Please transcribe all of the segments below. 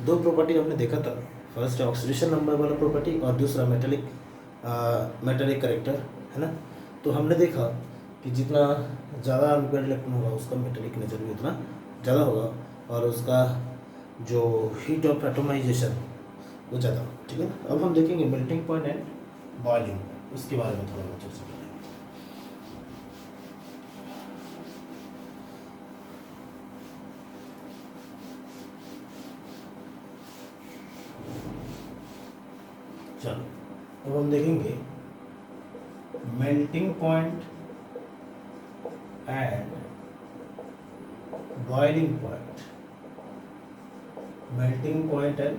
दो प्रॉपर्टी हमने देखा था, फर्स्ट ऑक्सीडेशन नंबर वाला प्रॉपर्टी और दूसरा मेटेलिक करेक्टर, है ना। तो हमने देखा कि जितना ज़्यादा अनपेयर्ड इलेक्ट्रॉन होगा उसका मेटेलिक नेचर भी उतना ज़्यादा होगा और उसका जो हीट ऑफ एटोमाइजेशन वो ज़्यादा, ठीक है ना। अब हम देखेंगे मेल्टिंग पॉइंट एंड बॉइलिंग, उसके बारे में थोड़ा बहुत चर्चा करेंगे। चलो अब हम देखेंगे melting point and boiling point, melting point and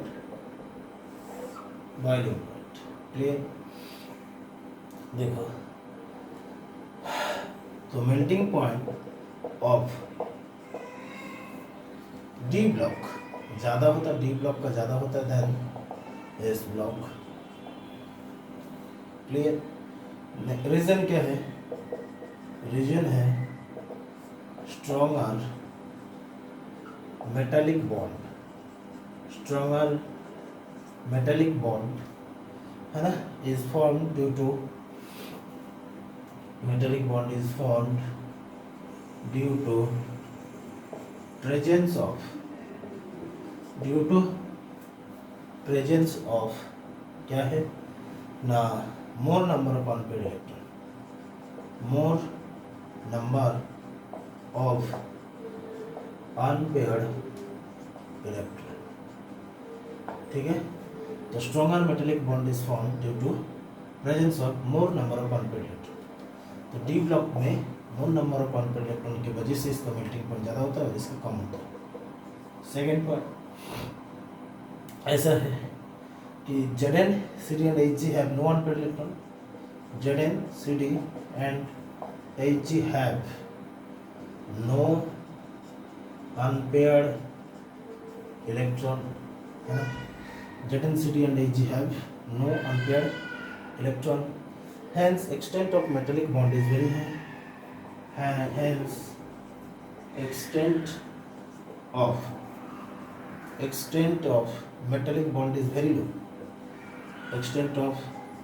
boiling point, clear. देखो तो melting point of d block ज़्यादा होता है, डी ब्लॉक का ज़्यादा होता है than s block, clear. Reason क्या है, रीजन है stronger metallic bond, stronger metallic bond, है ना, is formed due to metallic bond is formed due to presence of due to presence of क्या है ना, more number of unpaired electron, more number of unpaired electron, ठीक है। तो stronger metallic bond is formed due to presence of more number of unpaired electron। तो D block में मोर number of unpaired electron की वजह से इसका मेल्टिंग पॉइंट ज़्यादा होता है और इसका कम होता है। सेकेंड पॉइंट ऐसा है कि Zn, Cd and Hg have no unpaired electron, Zn, Cd and Hg have no unpaired electron, है ना। Zn, Cd and Hg have no unpaired electron, hence extent of metallic bond is very high, hence extent of metallic bond is very low, extent of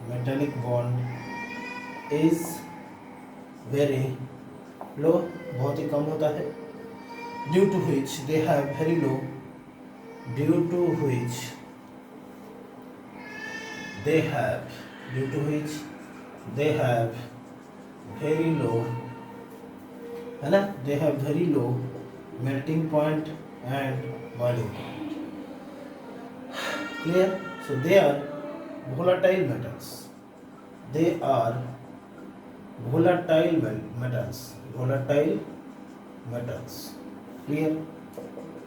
metallic bond is very low, बहुत ही कम होता है, due to which they have very low, due to which they have very low, है ना, they have very low melting point and boiling point, clear। so they are volatile metals, they are volatile metals, clear।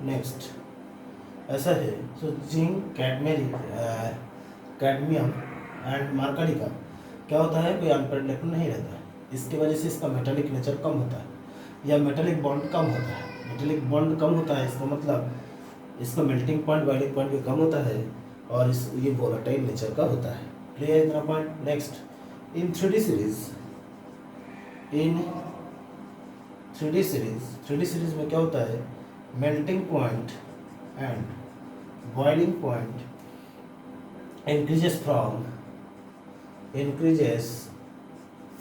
next ऐसा है, so zinc, cadmium and mercury का क्या होता है, कोई unpaired electron नहीं रहता है, इसकी वजह से इसका मेटालिक नेचर कम होता है या मेटालिक बॉन्ड कम होता है। मेटालिक बॉन्ड कम होता है इसका मतलब इसका मेल्टिंग पॉइंट, बॉइलिंग पॉइंट भी कम होता है और ये वोलेटाइल नेचर का होता है, क्लियर इतना point. Next in 3D series में क्या होता है, melting point and boiling point increases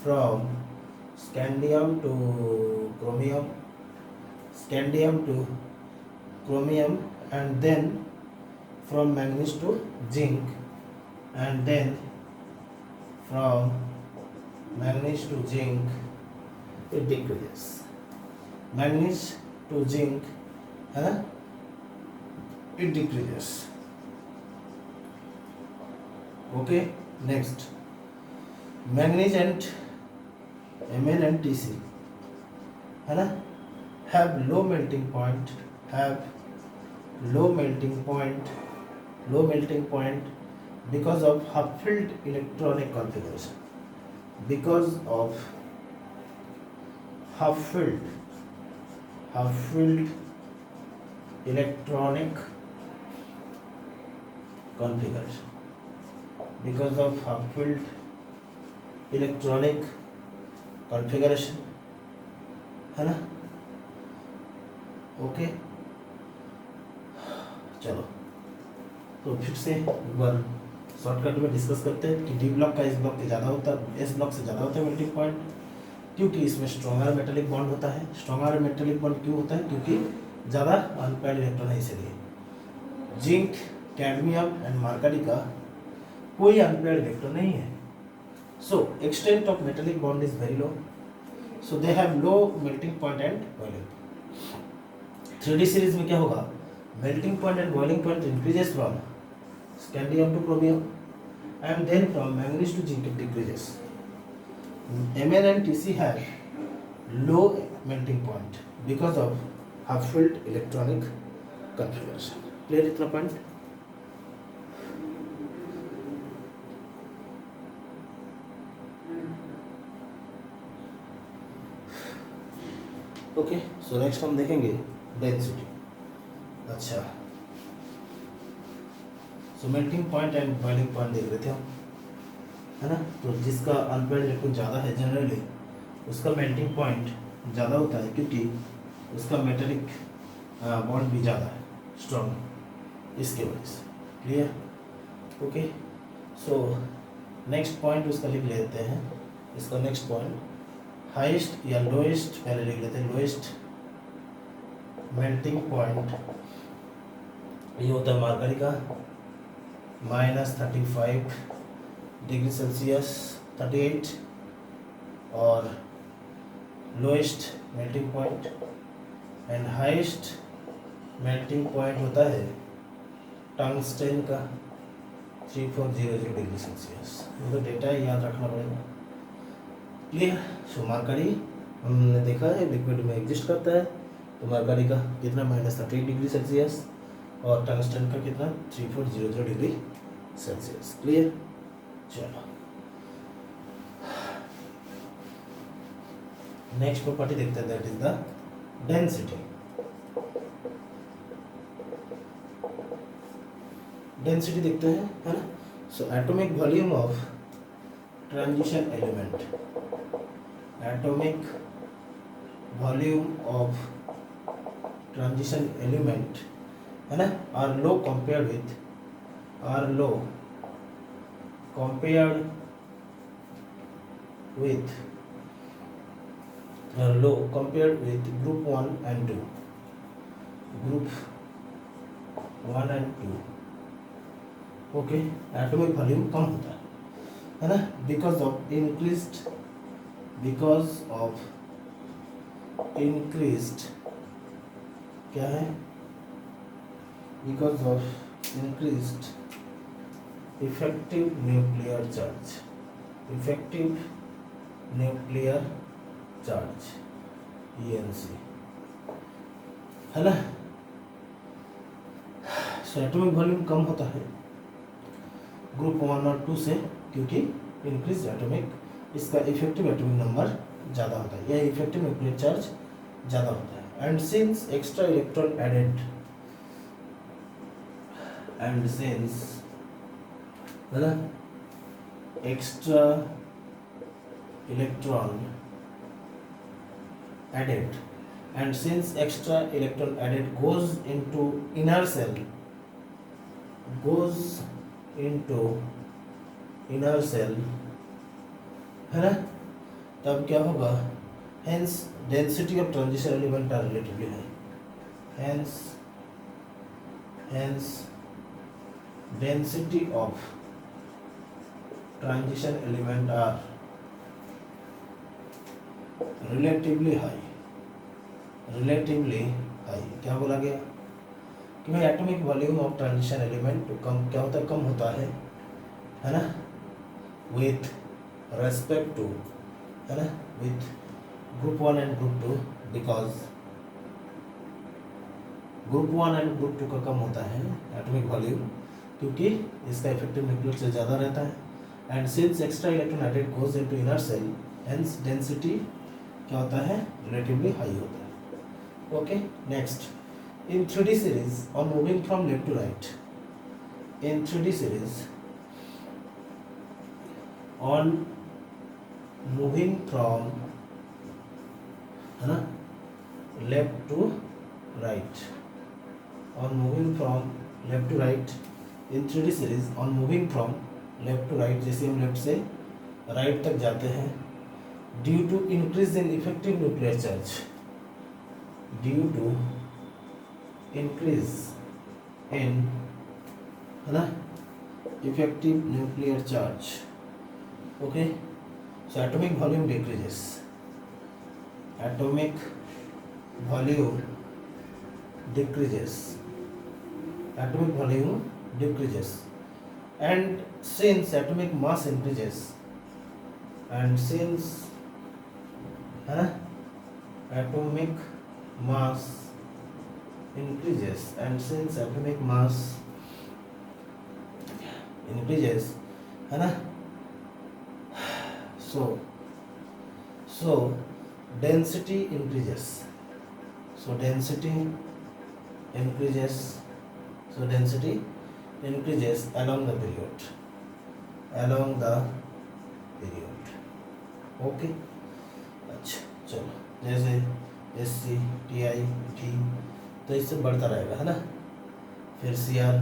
from scandium to chromium and then from manganese to zinc and then from manganese to zinc it decreases, manganese to zinc, है ना, it decreases, okay। next manganese and Mn and Tc, है ना, have low melting point because of half-filled electronic configuration, because of half-filled electronic configuration, because of half-filled electronic configuration, है ना, okay. चलो तो फिर से एक बार शॉर्टकट में डिस्कस करते हैं कि डी ब्लॉक का इस ब्लॉक से ज़्यादा होता है, एस ब्लॉक से ज़्यादा होता है मेल्टिंग पॉइंट, क्योंकि इसमें स्ट्रॉन्गर मेटेलिक बॉन्ड होता है। स्ट्रॉन्गर मेटेलिक बॉन्ड क्यों होता है? क्योंकि ज़्यादा अनपेयर्ड इलेक्ट्रॉन है इसलिए। जिंक, कैडमियम एंड मरकरी का कोई अनपेयर्ड इलेक्ट्रॉन नहीं है। So extent of metallic bond is very low, so they have low melting point and boiling. 3D series में क्या होगा? Melting point and boiling point increases from scandium to chromium and then from manganese to zinc it decreases. Mn and Tc have low melting point because of half-filled electronic configuration. Clear इतना point? Okay, so next हम देखेंगे density. अच्छा, so melting point and boiling point देख रहे थे हम, है ना? तो जिसका अनपेयर्ड इलेक्ट्रॉन ज़्यादा है जनरली उसका मेल्टिंग पॉइंट ज़्यादा होता है, क्योंकि उसका मेटेलिक बॉन्ड भी ज़्यादा है, स्ट्रॉन्ग, इसके वजह से। क्लियर? ओके, सो नेक्स्ट पॉइंट उसका लिख लेते हैं। इसका नेक्स्ट पॉइंट हाईएस्ट या लोएस्ट पहले लिख लेते हैं। लोएस्ट मेल्टिंग पॉइंट ये होता है मरकरी का -35 डिग्री सेल्सियस, 38, और lowest melting point and highest melting point होता है टंगस्टेन का 3400 डिग्री सेल्सियस। तो डेटा याद रखना पड़ेगा। क्लियर? सो मरकरी हमने देखा है लिक्विड में एग्जिस्ट करता है, तो मरकरी का कितना -38 डिग्री सेल्सियस और टंगस्टेन का कितना 3400 डिग्री सेल्सियस। क्लियर? चलो नेक्स्ट प्रॉपर्टी देखते हैं, that is the density. Density देखते हैं, है ना? So atomic volume of transition element, atomic volume of transition element, है ना, are low compared with, are low compared with low compared with group 1 and 2, group 1 and 2। Okay, atomic volume कम होता है ना, बिकॉज ऑफ इंक्रीज्ड क्या है? Because of increased effective nuclear charge, effective nuclear charge ENC, है ना? So atomic volume कम होता है ग्रुप 1 और 2 से, क्योंकि इंक्रीज एटॉमिक, इसका इफेक्टिव एटॉमिक नंबर ज़्यादा होता है, या इफेक्टिव न्यूक्लियर चार्ज ज़्यादा होता है। And since extra electron added, and since, है ना, extra electron added, and since extra electron added goes into inner shell, goes into inner shell, है ना, तब क्या होगा? Hence density of transition element are relatively high, hence density of transition element are relatively high, relatively high. क्या बोला गया? कि भाई atomic volume of transition element कम क्या होता है? कम होता है ना, विथ रेस्पेक्ट टू, है ना, with group 1 and group 2, because group 1 and group 2 का कम होता है एटॉमिक वॉल्यूम, क्योंकि इसका इफेक्टिव न्यूक्लियर से ज़्यादा रहता है। And since extra electron added goes into inner shell, hence density क्या होता है? रिलेटिवली हाई होता है। Okay, next, in 3D series on moving from left to right, in 3D series on moving from, है ना, left to right, on moving from left to right, in 3D series on moving from left to right, जैसे हम left से right तक जाते हैं, due to increase in effective nuclear charge, due to increase in, है ना, effective nuclear charge, okay, so atomic volume decreases, atomic volume decreases, atomic volume decreases, and since atomic mass increases, and since atomic mass increases, and since atomic mass increases, है ना, so density increases, so density increases, so density increases along the period, along the period, okay. अच्छा चलो, जैसे S C T I T, तो इससे बढ़ता रहेगा, है ना, फिर C R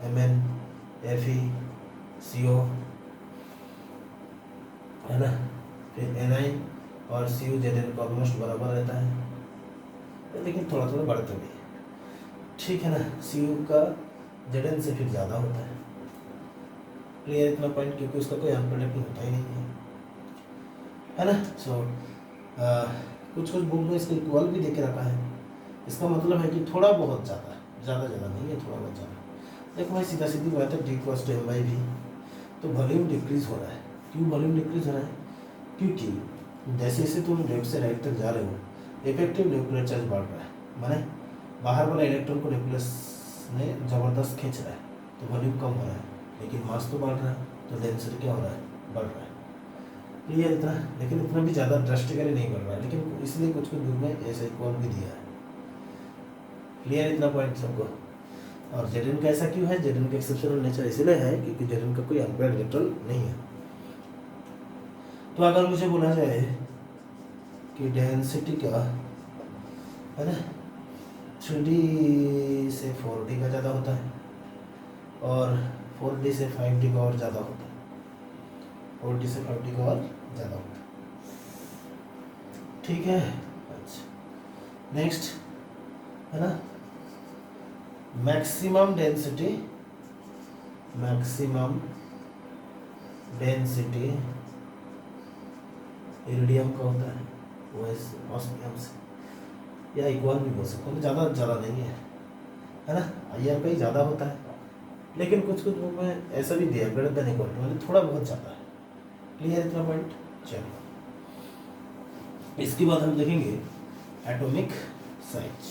M N F E C O, है ना, फिर एन आई और सी यू जेड एन को ऑलमोस्ट बराबर रहता है, लेकिन थोड़ा थोड़ा बढ़ता भी है, ठीक है ना। सी यू का जेड एन से फिर ज़्यादा होता है, क्लियर इतना पॉइंट, क्योंकि उसका कोई अनप्रेडिक्ट होता ही नहीं है ना। सो कुछ बुक में इसका इक्वल भी दे के रखा है, इसका मतलब है कि थोड़ा बहुत ज़्यादा नहीं है, थोड़ा बहुत ज़्यादा। देखो भाई सीधा सीधी बात है, d cost m by v, तो वॉल्यूम डिक्रीज हो रहा है। क्यों वॉल्यूम डिक्रीज हो रहा है? क्योंकि जैसे जैसे तुम लेफ्ट से राइट तक जा रहे हो, इफेक्टिव न्यूक्लियर चार्ज बढ़ रहा है, माने बाहर वाला इलेक्ट्रॉन को न्यूक्लियस ने ज़बरदस्त खींच रहा है, तो वॉल्यूम कम हो रहा है, लेकिन मास तो बढ़ रहा है, तो डेंसिटी क्या हो रहा है? बढ़ रहा है। क्लियर इतना? लेकिन इतना भी ज़्यादा ड्रास्टिकली नहीं बढ़ रहा है, लेकिन इसलिए कुछ बुक में ऐसा इक्वल भी दिया है। क्लियर इतना पॉइंट सबको? और जेडन का ऐसा क्यों है? जेडन का एक्सेप्शनल नेचर इसलिए है क्योंकि जेडन का कोई अनपेयर्ड इलेक्ट्रॉन नहीं है। तो अगर मुझे बोला जाए कि डेंसिटी का, है ना, 3D से 4D का ज़्यादा होता है और 4D से 5D का और ज़्यादा होता है, 4D से 5D का और ज़्यादा होता है, ठीक है। अच्छा नेक्स्ट, है ना, मैक्सिमम डेंसिटी इरिडियम का होता है, ऑस्मियम से, या इक्वल भी बोल सकते हैं, ज़्यादा नहीं है ना। आईआर का ही ज़्यादा होता है, लेकिन कुछ बुक में ऐसा भी दिया ग्रेटर देन इक्वल टू, मतलब थोड़ा बहुत ज़्यादा है। क्लियर इतना पॉइंट? चलो इसके बाद हम देखेंगे एटॉमिक साइज।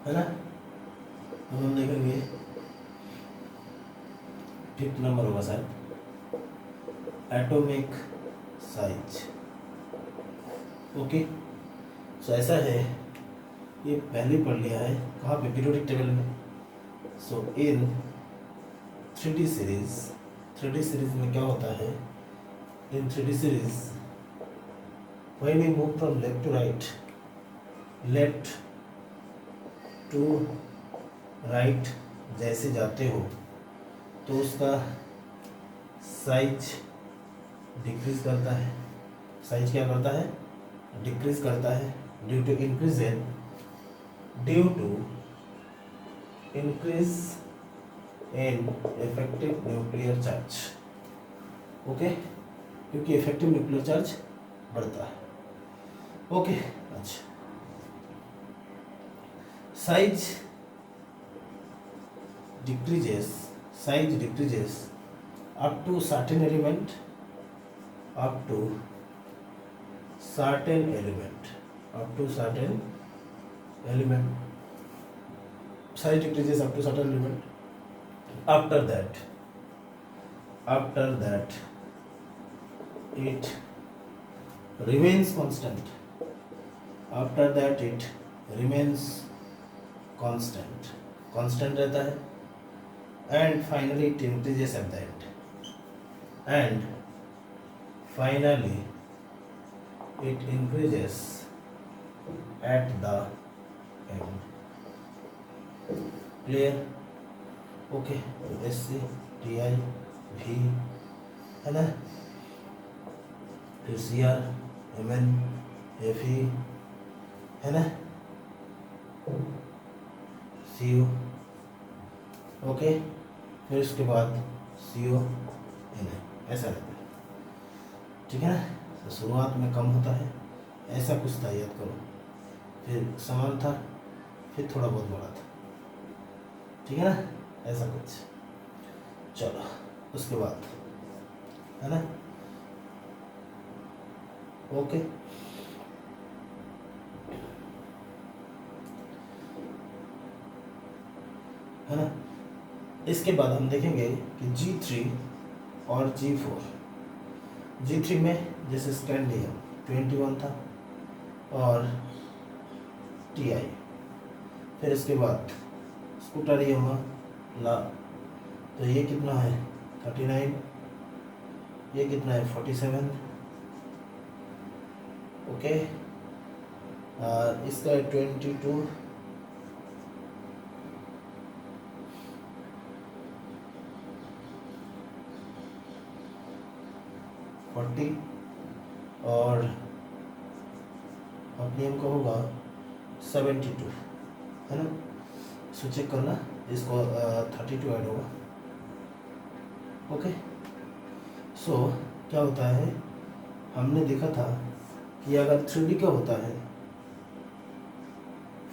है ना, अब हम देखेंगे 5th नंबर होगा सर, एटॉमिक साइज। ओके, सो ऐसा है, ये पहले पढ़ लिया है, कहाँ पे? पीरियोडिक टेबल में। सो इन 3D सीरीज में क्या होता है? In 3D series when we move from left to right, left to right जैसे जाते हो, तो उसका साइज डिक्रीज करता है। साइज क्या करता है? डिक्रीज करता है, due to increase in effective nuclear charge. Okay, क्योंकि इफेक्टिव न्यूक्लियर चार्ज बढ़ता है। ओके, अच्छा, size decreases up to certain element, up to certain element, size decreases up to certain element. After that it remains constant. After that it remains constant रहता है, and finally it increases at the end, and finally it increases at the end. Clear? Okay, SC TI V है ना, फिर CR MN FE है ना, CO, okay, फिर उसके बाद CO NA, ऐसा रहता है, ठीक है ना। तो शुरुआत में कम होता है, ऐसा कुछ था, याद करो, फिर समान था, फिर थोड़ा बहुत बड़ा था, ठीक है ना, ऐसा कुछ। चलो उसके बाद है ना, ओके। है ना, इसके बाद हम देखेंगे कि G3 और G4। G3 में जैसे स्कैंडियम 21 था और TI, फिर इसके बाद स्कूटरियम ला, तो ये कितना है 39, ये कितना है 47, ओके, इसका है 22, और अपनियम का होगा 72, है ना, इसको चेक करना, इसको 32 ऐड होगा, ओके। सो क्या होता है, हमने देखा था कि अगर 3D का होता है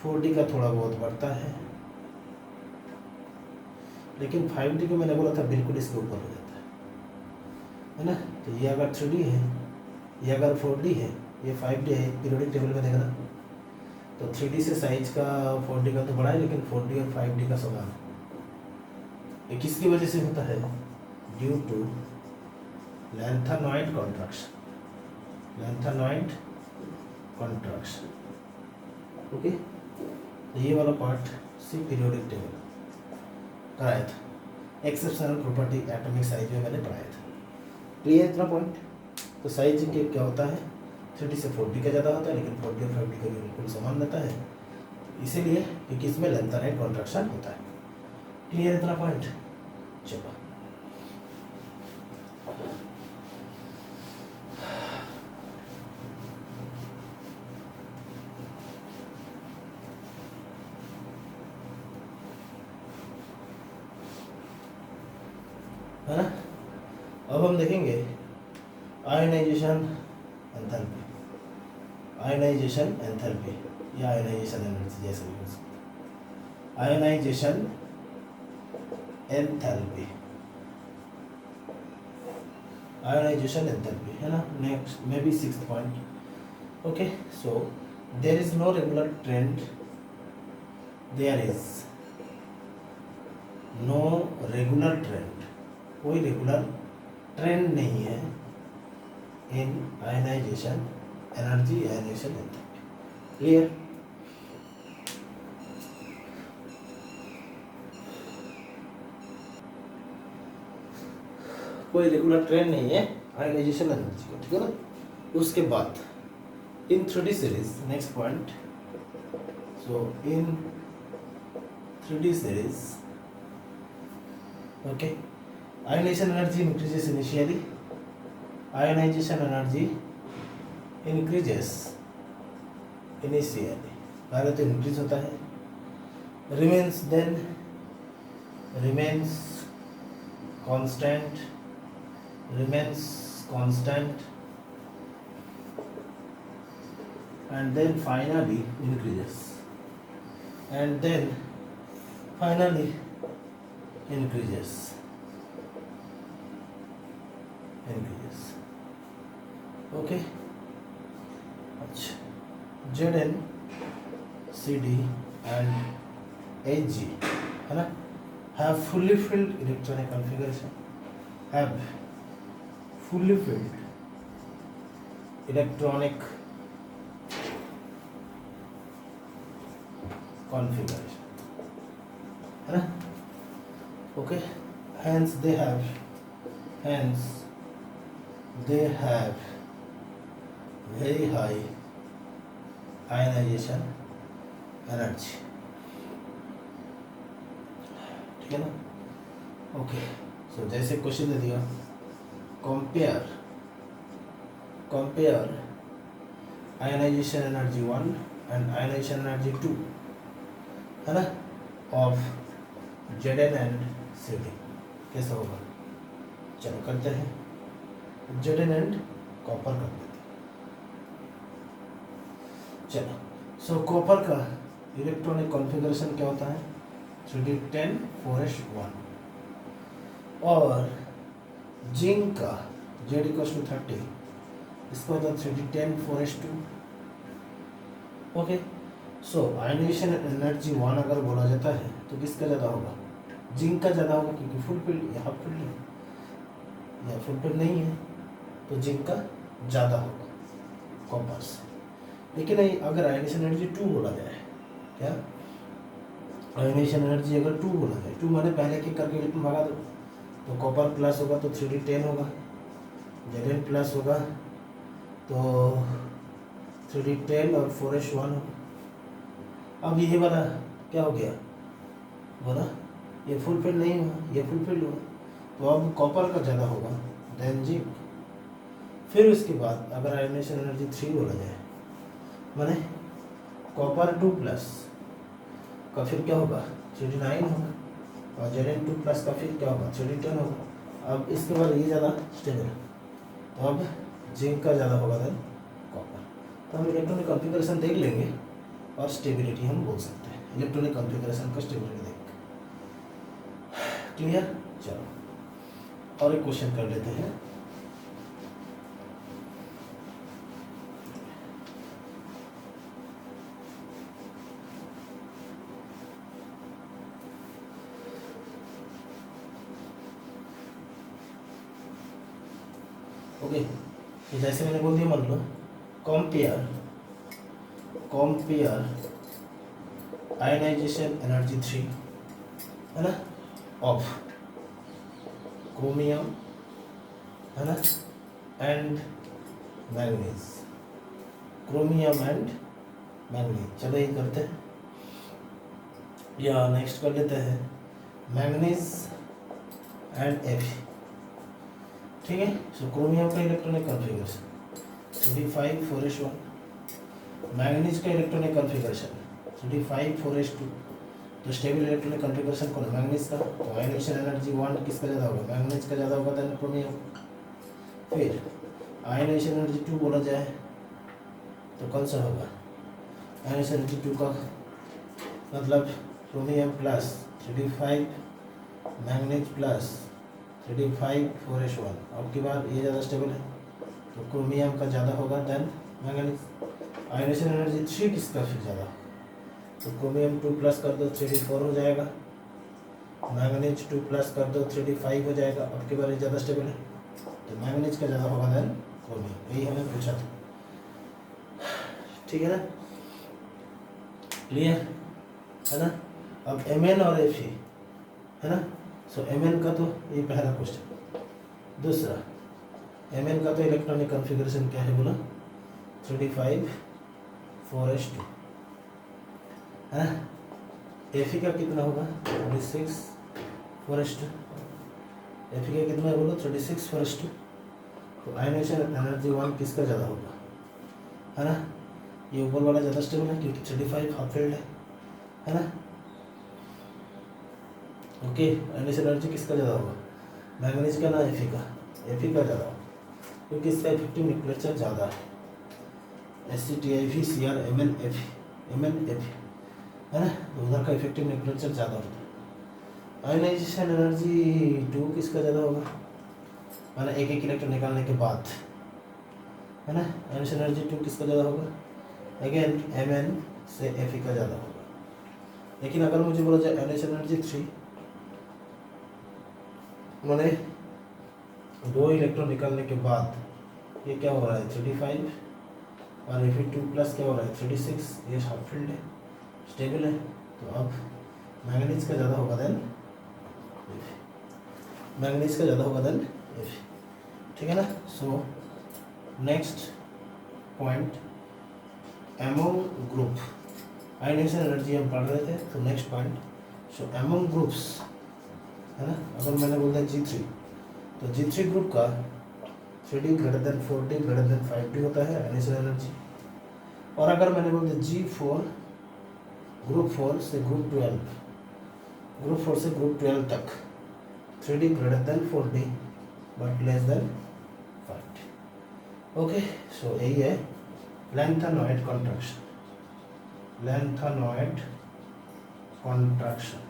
4D का थोड़ा बहुत बढ़ता है, लेकिन 5D को मैंने बोला था बिल्कुल इसके ऊपर हो जाता है ना। तो ये अगर 3D है, ये अगर 4D है, ये 5D है, पीरियोडिक टेबल में देखना, तो 3D से साइज का 4D का तो बड़ा है, लेकिन 4D और 5D का समान है। ये किसकी वजह से होता है, due to lanthanoid contraction, lanthanoid contraction, okay. तो ये वाला पार्ट सी पीरियोडिक टेबल कराया था, एक्सेप्शनल प्रॉपर्टी एटॉमिक साइज में मैंने पढ़ाया था, क्लियर इतना पॉइंट। तो साइज के क्या होता है, 3D से 4D का ज़्यादा होता है, लेकिन 4D और 5D का भी बिल्कुल समान रहता है, इसीलिए क्योंकि इसमें लैंथेनॉइड कॉन्ट्रैक्शन होता है, क्लियर इतना पॉइंट। चलो है ना, अब हम देखेंगे आयनाइजेशन एंथैल्पी, आयनाइजेशन एंथैल्पी या आयनाइजेशन एनर्जी जैसे भी हो सकता है, आयनाइजेशन एंथैल्पी, आयनाइजेशन एंथैल्पी, है ना। Next may be 6th point, okay. So there is no regular trend, there is no regular trend, कोई रेगुलर ट्रेंड नहीं है in ionisation energy, ionisation enthalpy, clear. कोई रेगुलर ट्रेंड नहीं है ionization energy का, ठीक है ना। उसके बाद इन 3D सीरीज, नेक्स्ट पॉइंट, सो इन 3D series, okay, ionization energy increases initially, ionization energy increases initially, पहले तो इंक्रीज होता है, remains then remains constant, remains constant, and then finally increases, and then finally increases, okay। अच्छा, Zn, Cd and Hg, है ना, have fully filled electronic configuration, have fully filled electronic configuration, है ना। Okay, hence they have very high ionization energy. ठीक है ना? Okay, सो जैसे question दे दिया, compare ionization energy 1 and ionization energy 2, है ना, of Zn and Cd. कैसा होगा? चलो करते हैं. Zn and कॉपर कर देते हैं. चलो, सो कॉपर का इलेक्ट्रॉनिक कॉन्फ़िगरेशन क्या होता है? 3d10 4s1. और जिंक का Z=30, इसका होता है 3d10 4s2. ओके, सो आयनाइजेशन एनर्जी 1 अगर बोला जाता है तो किसका ज़्यादा होगा? जिंक का ज़्यादा होगा, क्योंकि फुल फील्ड या हाफ फील्ड है या फुल फील्ड नहीं है, तो जिंक का ज़्यादा होगा कॉपर से. लेकिन नहीं, अगर आयनाइजेशन एनर्जी 2 बोला जाए, क्या आयनाइजेशन एनर्जी अगर 2 बोला जाए, 2 माने पहले के करके इलेक्ट्रॉन भगा दो, तो कॉपर प्लस होगा तो 3d10 होगा, Zn प्लस होगा तो 3d10 और 4s1 होगा. अब ये वाला क्या हो गया? बोला ये फुल फील्ड नहीं हुआ, ये फुल फील्ड हुआ, तो अब कॉपर का ज़्यादा होगा देन जिंक. फिर उसके बाद अगर आयनाइजेशन एनर्जी 3 बोला जाए, माने कॉपर 2 प्लस का फिर क्या होगा? 3d9 होगा, और Zn 2 प्लस का फिर क्या होगा? 3d10 होगा. अब इसके बाद ये ज़्यादा स्टेबल, तो अब जिंक का ज़्यादा होगा देन कॉपर. तो हम इलेक्ट्रॉनिक कॉन्फ़िगरेशन देख लेंगे और स्टेबिलिटी हम बोल सकते हैं. इलेक्ट्रॉनिक कॉन्फ़िगरेशन का स्टेबिलिटी देख. क्लियर? चलो और एक क्वेश्चन कर लेते हैं. ओके, तो जैसे मैंने बोल दिया, मान लो कंपेयर आयनाइजेशन एनर्जी 3, है ना, ऑफ क्रोमियम, है ना, and manganese. Chromium and manganese. चलो ये करते हैं, या नेक्स्ट कर लेते हैं मैंगनीज एंड Fe. ठीक है. सो क्रोमियम का electronic configuration 3d5 4s1. Manganese का इलेक्ट्रॉनिक कॉन्फ़िगरेशन 3d5 4s2. तो स्टेबल इलेक्ट्रॉनिक कॉन्फ़िगरेशन कौन है? मैंगनीज का. तो आयनाइजेशन एनर्जी 1 किसका ज़्यादा होगा? मैंगनीज का ज़्यादा होगा देन क्रोमियम. फिर आयनाइजेशन एनर्जी 2 बोला जाए तो कौन सा होगा? आयनाइजेशन एनर्जी 2 का मतलब chromium plus 3d5 manganese plus 3d5 4s1. अब की बार ये ज़्यादा स्टेबल है, तो क्रोमियम का ज़्यादा होगा देन मैंगनीज. आयनाइजेशन एनर्जी 3 किसका फिर ज़्यादा? तो क्रोमियम 2 प्लस कर दो 3d4 हो जाएगा, मैंगनीज 2 प्लस कर दो 3d5 हो जाएगा. अब की बार ये ज़्यादा स्टेबल है, तो मैंगनीज का ज़्यादा होगा देन क्रोमियम. यही हमें पूछा था. ठीक है ना? क्लियर है ना? अब Mn और Fe, है ना. सो Mn का तो ये पहला क्वेश्चन. दूसरा Mn का तो इलेक्ट्रॉनिक कॉन्फ़िगरेशन क्या है बोला? 3d5 4s2, है ना. Fe का कितना होगा? 36 4s2. Fe का कितना है बोलो? 36 4s2. तो आयनाइजेशन एनर्जी 1 किसका ज़्यादा होगा? है ना. ये ऊपर वाला ज़्यादा स्टेबल है क्योंकि 35 हाफ फील्ड है ना. ओके, आयनाइजेशन एनर्जी किसका ज़्यादा होगा? मैंगनीज का ना Fe का? Fe का ज़्यादा होगा क्योंकि इसका इफेक्टिव न्यूक्लियर ज़्यादा है. SCTIV Cr Mn Fe, है ना. तो उधर का इफेक्टिव न्यूक्लियर ज़्यादा होता है. आयनाइजेशन एनर्जी 2 किसका ज़्यादा होगा? माना एक एक इलेक्ट्रॉन निकालने के बाद, है ना. आयनाइजेशन एनर्जी 2 किसका ज़्यादा होगा? अगेन Mn से Fe का ज़्यादा होगा. लेकिन अगर मुझे बोला जाए आयनाइजेशन एनर्जी 3, मैंने 2 इलेक्ट्रॉन निकालने के बाद ये क्या हो रहा है? 3d5 और Fe2 प्लस क्या हो रहा है? 3d6. ये हाफ फील्ड है, स्टेबल है. तो अब मैंगनीज का ज़्यादा होगा देन मैंगनीज का ज़्यादा होगा देन Fe, ठीक है ना। So next point, among group, ionization energy हम पढ़ रहे थे, तो next point, so among groups, है ना। अगर मैंने बोल दिया G3, तो G3 ग्रुप का 3D greater than 4D greater than 5D होता है आयनाइजेशन एनर्जी। और अगर मैंने बोल दिया G4, ग्रुप 4 से ग्रुप 12, ग्रुप 4 से ग्रुप 12 तक 3D greater than 4D but less than 5D। Okay, so यही है लैंथेनॉइड कॉन्ट्रैक्शन, लैंथेनॉइड कॉन्ट्रैक्शन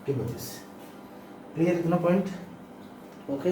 की वजह से। क्लियर इतना पॉइंट? ओके।